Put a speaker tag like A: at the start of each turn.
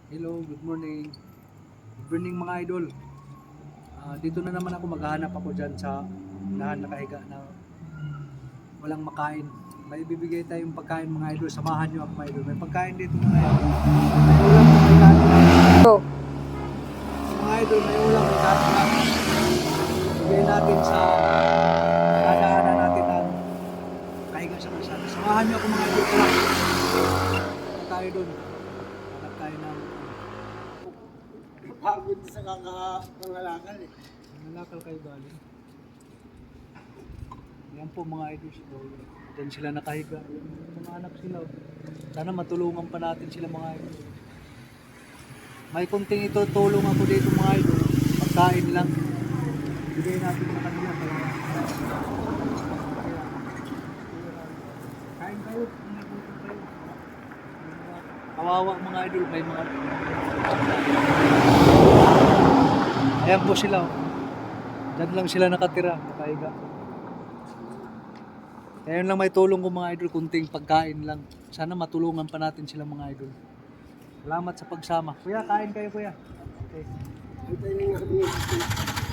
A: Hello, good morning. Good morning mga idol. Dito na naman ako maghahanap ako dyan sa lahan nakahiga na walang makain. May bibigay tayong pagkain mga idol. Samahan nyo ako mga idol. May pagkain dito mga idol. May ulam na may kanin na. Mga idol, may ulam may kanin na. Bigay natin sa dadaanan natin na kahiga sa kalsada. Samahan nyo ako mga idol. Tara. Tara tayo dun. Hanap tayo ng
B: Pagod sa kakapangalakal eh.
A: nalakal kayo galing. Yan po mga idols. Diyan sila nakahiga. Mga anak sila. Sana matulungan pa natin sila mga idol. May kunting itutulong ako dito mga idol. Pagkain lang. Bigay natin sa kanila. Kain kayo. Kawawa mga idol. May mga ayan po sila. Diyan lang sila nakatira. Nakahiga. Kaya yun lang may tulong ko mga idol, kunting pagkain lang. Sana matulungan pa natin sila mga idol. Salamat sa pagsama. Kuya, kain kayo kuya. Okay.
B: Antayin nga kami.